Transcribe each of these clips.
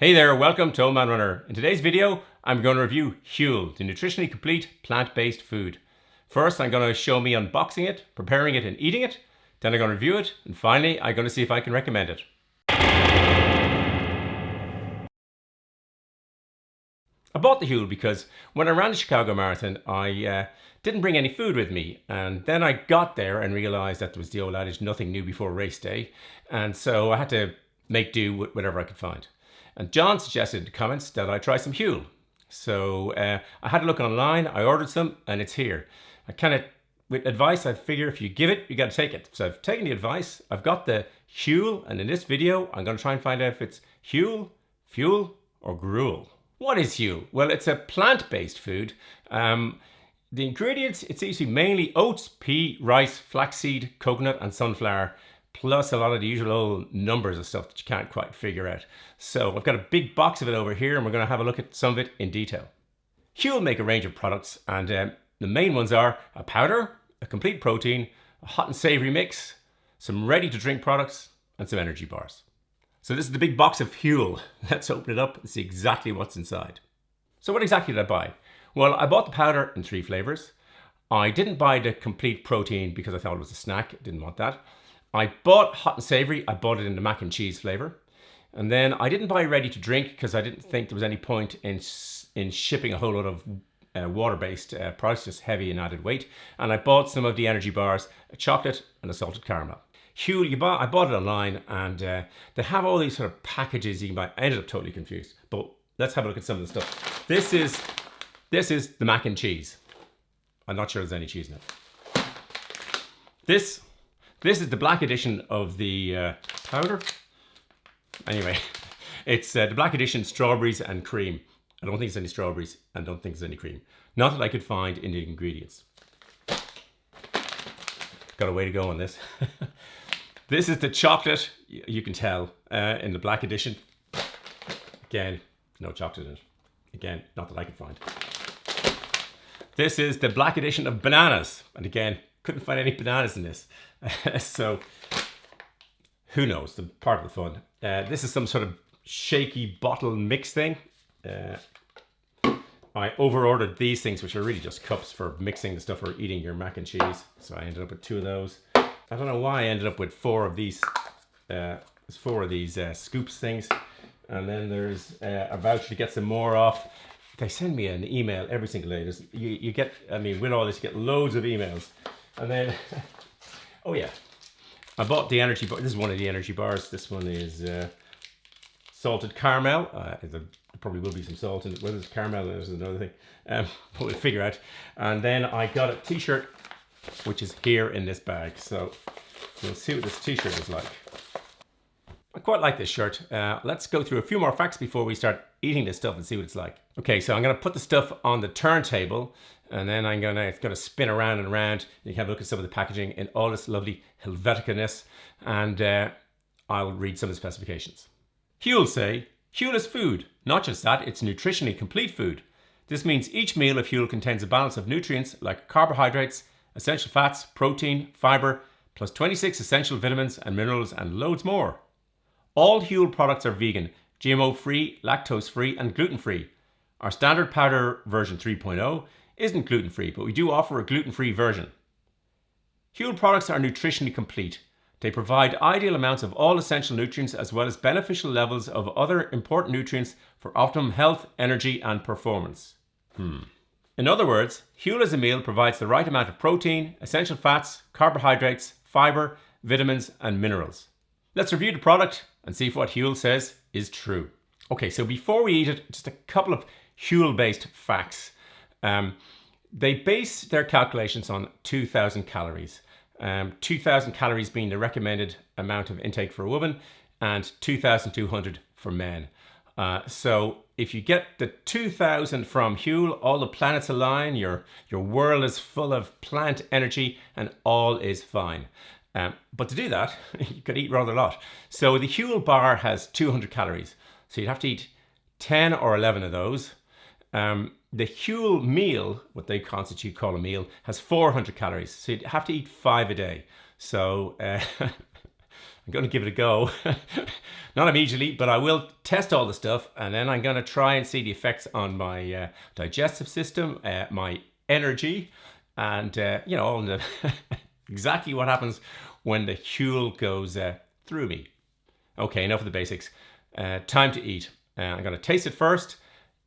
Hey there, welcome to Old Man Runner. In today's video, I'm going to review Huel, the nutritionally complete plant-based food. First, I'm going to show me unboxing it, preparing it and eating it. Then I'm going to review it. And finally, I'm going to see if I can recommend it. I bought the Huel because when I ran the Chicago Marathon, I didn't bring any food with me. And then I got there and realized that there was the old adage, nothing new before race day. And so I had to make do with whatever I could find. And John suggested in the comments that I try some Huel. So I had a look online, I ordered some, and it's here. With advice, I figure if you give it, you got to take it. So I've taken the advice, I've got the Huel, and in this video, I'm going to try and find out if it's Huel, Fuel, or Gruel. What is Huel? Well, it's a plant-based food. The ingredients, it seems to be mainly oats, pea, rice, flaxseed, coconut, and sunflower, plus a lot of the usual old numbers of stuff that you can't quite figure out. So I've got a big box of it over here, and we're going to have a look at some of it in detail. Huel make a range of products, and the main ones are a powder, a complete protein, a hot and savory mix, some ready-to-drink products, and some energy bars. So this is the big box of Huel. Let's open it up and see exactly what's inside. So what exactly did I buy? Well, I bought the powder in 3 flavors. I didn't buy the complete protein because I thought it was a snack. I didn't want that. I bought hot and savory. I bought it in the mac and cheese flavor. And then I didn't buy ready to drink because I didn't think there was any point in shipping a whole lot of water-based products, just heavy and added weight. And I bought some of the energy bars, a chocolate and a salted caramel. Huel, I bought it online, and they have all these sort of packages you can buy. I ended up totally confused, but let's have a look at some of the stuff. This is the mac and cheese. I'm not sure there's any cheese in it. This is the black edition of the powder. Anyway, it's the black edition strawberries and cream. I don't think there's any strawberries, and don't think there's any cream. Not that I could find in the ingredients. Got a way to go on this. This is the chocolate, you can tell, in the black edition. Again, no chocolate in it. Again, not that I could find. This is the black edition of bananas. And again, couldn't find any bananas in this. So, who knows, the part of the fun. This is some sort of shaky bottle mix thing. I over-ordered these things, which are really just cups for mixing the stuff or eating your mac and cheese. So I ended up with 2 of those. I don't know why I ended up with 4 of these. There's 4 of these scoops things. And then there's a voucher to get some more off. They send me an email every single day. You get, I mean, with all this, you get loads of emails. And then, oh yeah, I bought the energy bar. This is one of the energy bars. This one is salted caramel. There probably will be some salt in it. Whether it's caramel is another thing. But we'll figure out. And then I got a t-shirt, which is here in this bag. So we'll see what this t-shirt is like. I quite like this shirt. Let's go through a few more facts before we start eating this stuff and see what it's like. Okay, so I'm going to put the stuff on the turntable, and then it's going to spin around and around. You can have a look at some of the packaging in all this lovely Helvetica-ness, and I'll read some of the specifications. Huel say, Huel is food. Not just that, it's nutritionally complete food. This means each meal of Huel contains a balance of nutrients like carbohydrates, essential fats, protein, fiber, plus 26 essential vitamins and minerals and loads more. All Huel products are vegan, GMO-free, lactose-free and gluten-free. Our standard powder version 3.0 isn't gluten-free, but we do offer a gluten-free version. Huel products are nutritionally complete. They provide ideal amounts of all essential nutrients as well as beneficial levels of other important nutrients for optimum health, energy and performance. In other words, Huel as a meal provides the right amount of protein, essential fats, carbohydrates, fiber, vitamins and minerals. Let's review the product and see if what Huel says is true. Okay, so before we eat it, just a couple of Huel-based facts. They base their calculations on 2,000 calories. 2,000 calories being the recommended amount of intake for a woman and 2,200 for men. So if you get the 2,000 from Huel, all the planets align, your world is full of plant energy and all is fine. But to do that, you could eat rather a lot. So the Huel bar has 200 calories. So you'd have to eat 10 or 11 of those. The Huel meal, what they call a meal, has 400 calories. So you'd have to eat 5 a day. So I'm going to give it a go. Not immediately, but I will test all the stuff, and then I'm going to try and see the effects on my digestive system, my energy, and all the exactly what happens when the Huel goes through me. Okay, enough of the basics. Time to eat. I'm going to taste it first,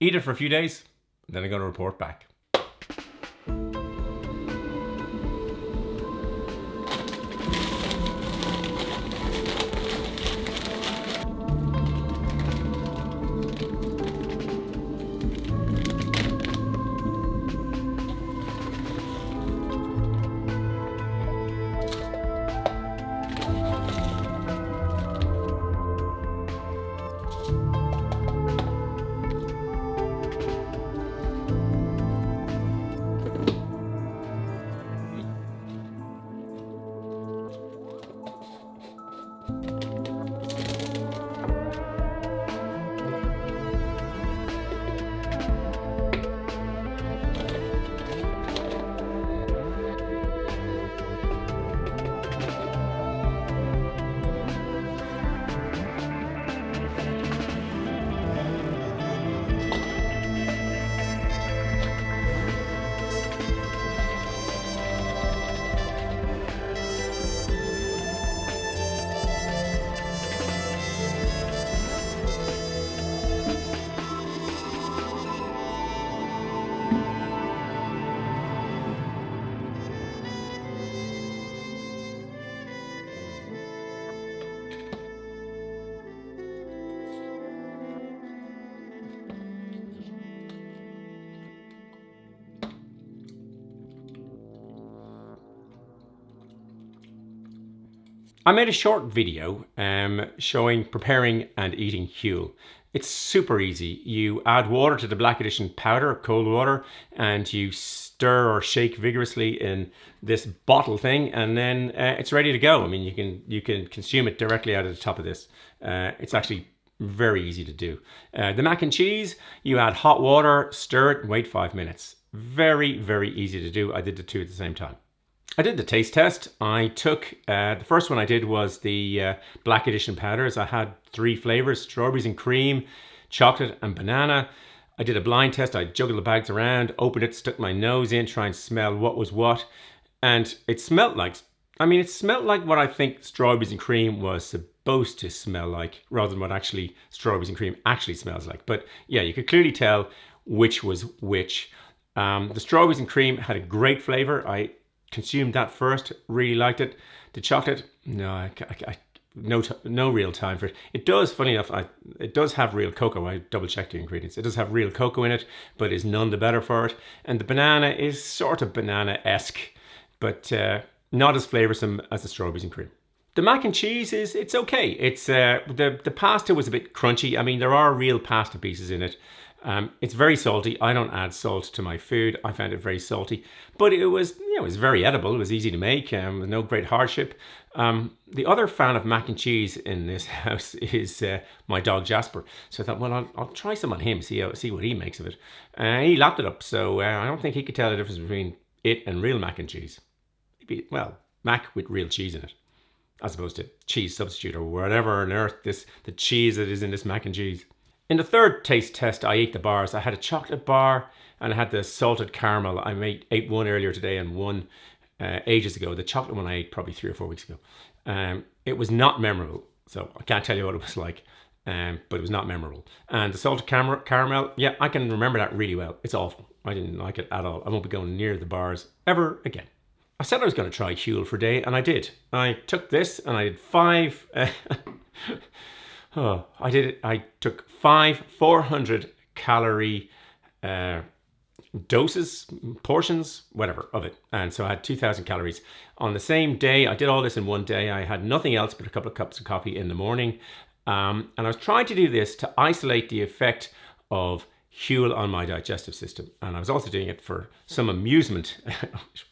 eat it for a few days, then I'm going to report back. I made a short video showing preparing and eating Huel. It's super easy. You add water to the Black Edition powder, cold water, and you stir or shake vigorously in this bottle thing, and then it's ready to go. I mean, you can consume it directly out of the top of this. It's actually very easy to do. The mac and cheese, you add hot water, stir it, and wait 5 minutes. Very, very easy to do. I did the two at the same time. I did the taste test. I took, the first one I did was the Black Edition powders. I had 3 flavors, strawberries and cream, chocolate and banana. I did a blind test. I juggled the bags around, opened it, stuck my nose in, try and smell what was what. And it smelled like what I think strawberries and cream was supposed to smell like, rather than what actually strawberries and cream actually smells like. But yeah, you could clearly tell which was which. The strawberries and cream had a great flavor. I consumed that first, really liked it. The chocolate, no, no real time for it. It does, funny enough, it does have real cocoa. I double checked the ingredients. It does have real cocoa in it, but is none the better for it. And the banana is sort of banana-esque, but not as flavoursome as the strawberries and cream. The mac and cheese it's okay. It's the pasta was a bit crunchy. I mean, there are real pasta pieces in it. It's very salty. I don't add salt to my food. I found it very salty, but it was very edible. It was easy to make. With no great hardship. The other fan of mac and cheese in this house is my dog Jasper. So I thought, well, I'll try some on him, see what he makes of it. He lapped it up, so I don't think he could tell the difference between it and real mac and cheese. Well, mac with real cheese in it, as opposed to cheese substitute or whatever on earth the cheese that is in this mac and cheese. In the third taste test, I ate the bars. I had a chocolate bar and I had the salted caramel. I ate one earlier today and one ages ago. The chocolate one I ate probably 3 or 4 weeks ago. It was not memorable, so I can't tell you what it was like, but it was not memorable. And the salted caramel, yeah, I can remember that really well. It's awful. I didn't like it at all. I won't be going near the bars ever again. I said I was going to try Huel for a day, and I did. I took this and I did 5... I did it. I took 5 400 calorie doses, portions, whatever of it. And so I had 2,000 calories on the same day. I did all this in one day. I had nothing else but a couple of cups of coffee in the morning. And I was trying to do this to isolate the effect of Huel on my digestive system. And I was also doing it for some amusement,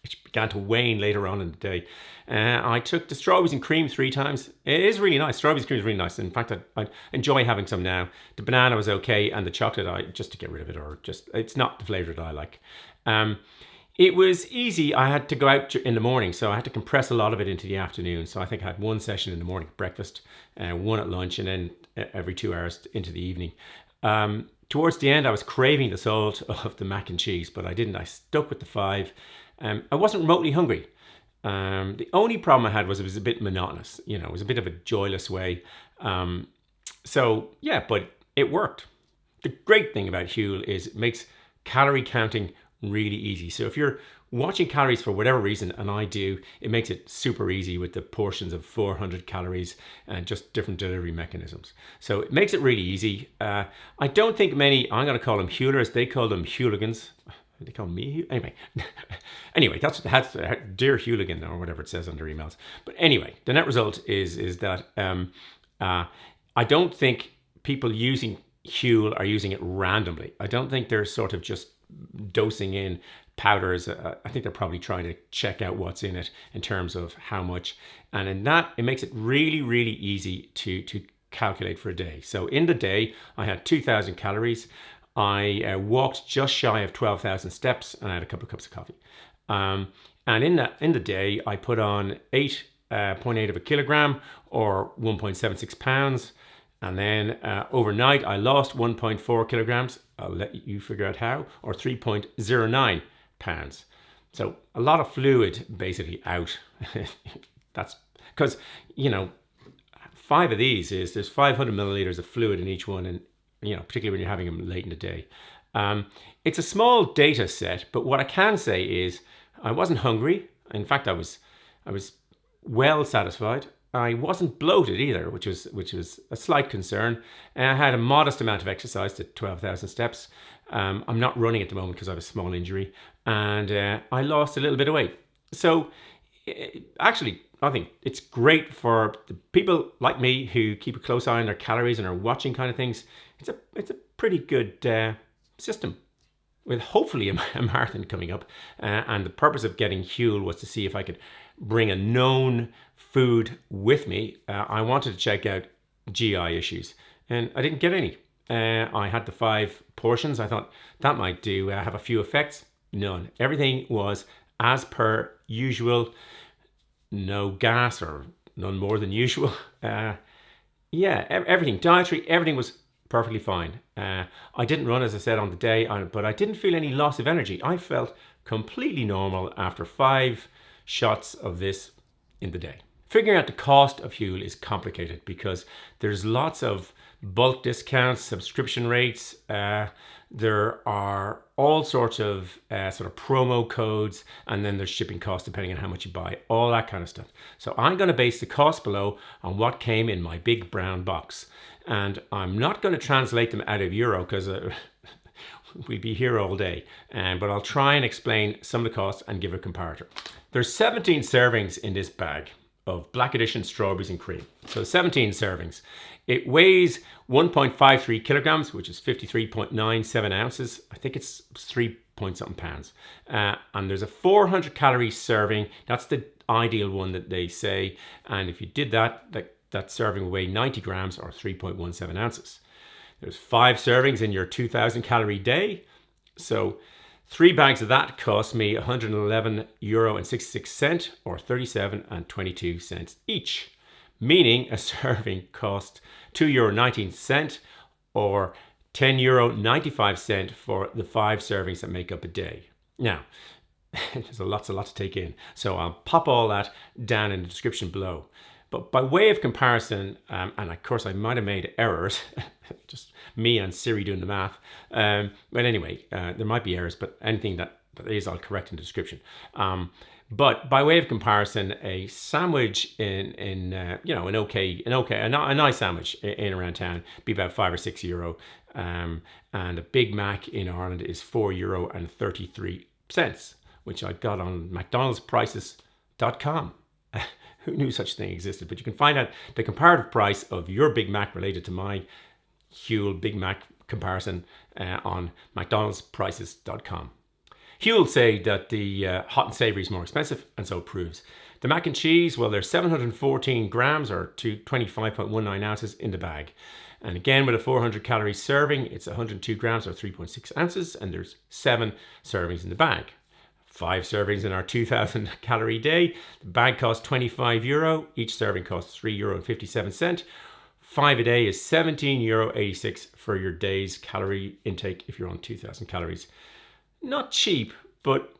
which began to wane later on in the day. I took the strawberries and cream 3 times. It is really nice. Strawberries and cream is really nice. In fact, I enjoy having some now. The banana was okay, and the chocolate, just to get rid of it, or just, it's not the flavour that I like. It was easy. I had to go out in the morning, so I had to compress a lot of it into the afternoon. So I think I had one session in the morning, breakfast, one at lunch, and then every 2 hours into the evening. Towards the end, I was craving the salt of the mac and cheese, but I didn't. I stuck with the 5. I wasn't remotely hungry. The only problem I had was it was a bit monotonous. It was a bit of a joyless way. So yeah, but it worked. The great thing about Huel is it makes calorie counting really easy. So if you're watching calories for whatever reason, and I do, it makes it super easy with the portions of 400 calories and just different delivery mechanisms. So it makes it really easy. I don't think many, I'm going to call them Huelers, they call them Hooligans. They call me anyway, that's dear hooligan or whatever it says on their emails. But anyway, the net result is that I don't think people using Huel are using it randomly. I don't think they're sort of just dosing in powders. I think they're probably trying to check out what's in it in terms of how much, and in that it makes it really, really easy to calculate for a day. So in the day I had 2,000 calories. I walked just shy of 12,000 steps, and I had a couple of cups of coffee. And in the day I put on 8.8 of a kilogram, or 1.76 pounds. And then overnight, I lost 1.4 kilograms. I'll let you figure out how, or 3.09 pounds. So a lot of fluid basically out. That's because, 5 of these there's 500 milliliters of fluid in each one. And, particularly when you're having them late in the day. It's a small data set, but what I can say is I wasn't hungry. In fact, I was well satisfied. I wasn't bloated either, which was a slight concern. And I had a modest amount of exercise to 12,000 steps. I'm not running at the moment because I have a small injury, and I lost a little bit of weight. So actually, I think it's great for the people like me who keep a close eye on their calories and are watching kind of things. It's a pretty good system, with hopefully a marathon coming up. And the purpose of getting Huel was to see if I could bring a known food with me. I wanted to check out GI issues, and I didn't get any. I had the 5 portions. I thought that might do. Have a few effects. None. Everything was as per usual. No gas, or none more than usual. Everything, dietary, everything was perfectly fine. I didn't run, as I said, on the day, but I didn't feel any loss of energy. I felt completely normal after 5 shots of this in the day. Figuring out the cost of Huel is complicated because there's lots of bulk discounts, subscription rates. There are all sorts of sort of promo codes, and then there's shipping costs depending on how much you buy, all that kind of stuff. So I'm going to base the cost below on what came in my big brown box. And I'm not going to translate them out of euro because we'd be here all day. But I'll try and explain some of the costs and give a comparator. There's 17 servings in this bag of Black Edition strawberries and cream. So 17 servings. It weighs 1.53 kilograms, which is 53.97 ounces. I think it's 3 point something pounds. And there's a 400 calorie serving. That's the ideal one that they say. And if you did that serving will weigh 90 grams, or 3.17 ounces. There's 5 servings in your 2,000 calorie day. So 3 bags of that cost me €111.66, or 37.22 each, meaning a serving cost €2.19, or €10.95 for the 5 servings that make up a day. Now, there's a lot to take in, so I'll pop all that down in the description below. But by way of comparison, and of course I might have made errors, just me and Siri doing the math. But anyway, there might be errors, but anything that is, I'll correct in the description. But by way of comparison, a sandwich a nice sandwich in around town be about €5 or €6, and a Big Mac in Ireland is €4.33, which I got on McDonald'sprices.com. Who knew such a thing existed? But you can find out the comparative price of your Big Mac related to my Huel Big Mac comparison on McDonald'sprices.com. Huel say that the hot and savory is more expensive, and so it proves. The mac and cheese, well, there's 714 grams, or 25.19 ounces in the bag. And again, with a 400 calorie serving, it's 102 grams, or 3.6 ounces, and there's 7 servings in the bag. 5 servings in our 2,000 calorie day. The bag costs €25. Each serving costs €3.57. 5 a day is €17.86 for your day's calorie intake if you're on 2,000 calories. Not cheap, but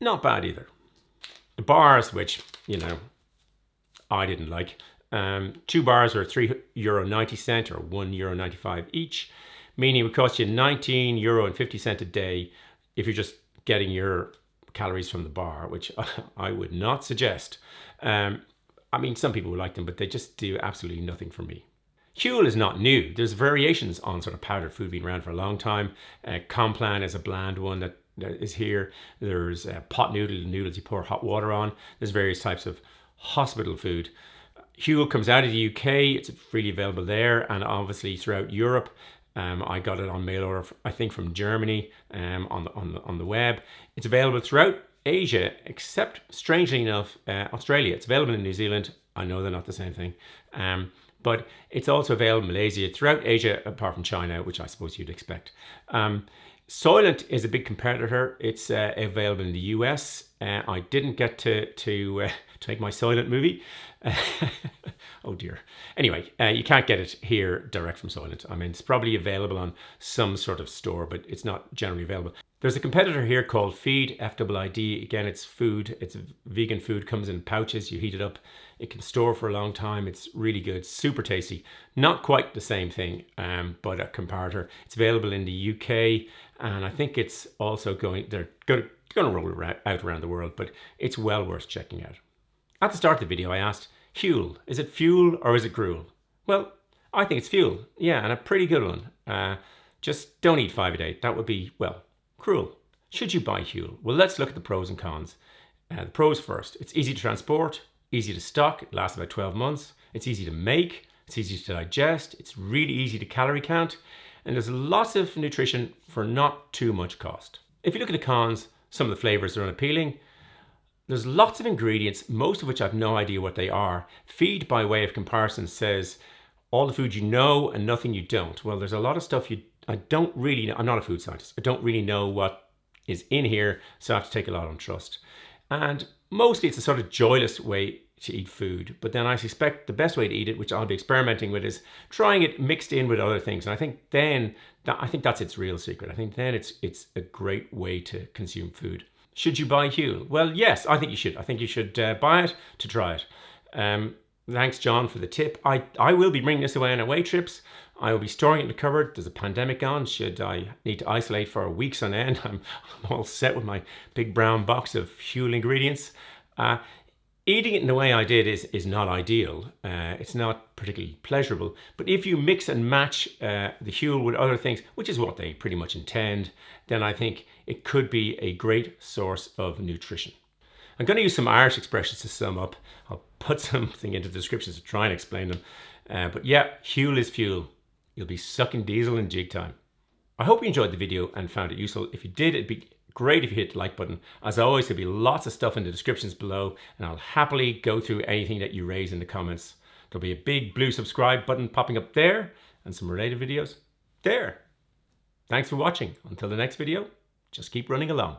not bad either. The bars, which, I didn't like. 2 bars are €3.90 or €1.95 each, meaning it would cost you €19.50 a day if you're just getting your calories from the bar, which I would not suggest. Some people would like them, but they just do absolutely nothing for me. Huel is not new. There's variations on sort of powdered food being around for a long time. Complan is a bland one that is here. There's pot noodles you pour hot water on. There's various types of hospital food. Huel comes out of the UK. It's freely available there, and obviously throughout Europe. I got it on mail order, I think, from Germany on the web. It's available throughout Asia, except, strangely enough, Australia. It's available in New Zealand. I know they're not the same thing. But it's also available in Malaysia, throughout Asia, apart from China, which I suppose you'd expect. Soylent is a big competitor. It's available in the US. I didn't get to make my Soylent movie. Oh dear. Anyway, you can't get it here direct from Soylent. It's probably available on some sort of store, but it's not generally available. There's a competitor here called Feed, FIID. Again, it's food. It's vegan food, comes in pouches. You heat it up. It can store for a long time. It's really good, super tasty. Not quite the same thing, but a comparator. It's available in the UK, and I think it's also they're going to roll it out around the world, but it's well worth checking out. At the start of the video, I asked, Huel, is it fuel or is it gruel? Well, I think it's fuel. Yeah, and a pretty good one. Just don't eat 5 a day. That would be, cruel. Should you buy Huel? Well, let's look at the pros and cons. The pros first. It's easy to transport, easy to stock. It lasts about 12 months. It's easy to make. It's easy to digest. It's really easy to calorie count. And there's lots of nutrition for not too much cost. If you look at the cons, some of the flavors are unappealing. There's lots of ingredients, most of which I have no idea what they are. Feed, by way of comparison, says all the food you know and nothing you don't. Well, there's a lot of stuff I don't really know. I'm not a food scientist. I don't really know what is in here, so I have to take a lot on trust. And mostly it's a sort of joyless way to eat food. But then I suspect the best way to eat it, which I'll be experimenting with, is trying it mixed in with other things. And I think that's its real secret. I think then it's a great way to consume food. Should you buy Huel? Well, yes, I think you should. I think you should buy it to try it. Thanks, John, for the tip. I will be bringing this away on away trips. I will be storing it in the cupboard. There's a pandemic on. Should I need to isolate for weeks on end, I'm all set with my big brown box of Huel ingredients. Eating it in the way I did is not ideal. It's not particularly pleasurable. But if you mix and match the Huel with other things, which is what they pretty much intend, then I think it could be a great source of nutrition. I'm going to use some Irish expressions to sum up. I'll put something into the descriptions to try and explain them. But yeah, Huel is fuel. You'll be sucking diesel in jig time. I hope you enjoyed the video and found it useful. If you did, it'd be great if you hit the like button. As always, there'll be lots of stuff in the descriptions below, and I'll happily go through anything that you raise in the comments. There'll be a big blue subscribe button popping up there, and some related videos there. Thanks for watching. Until the next video, just keep running along.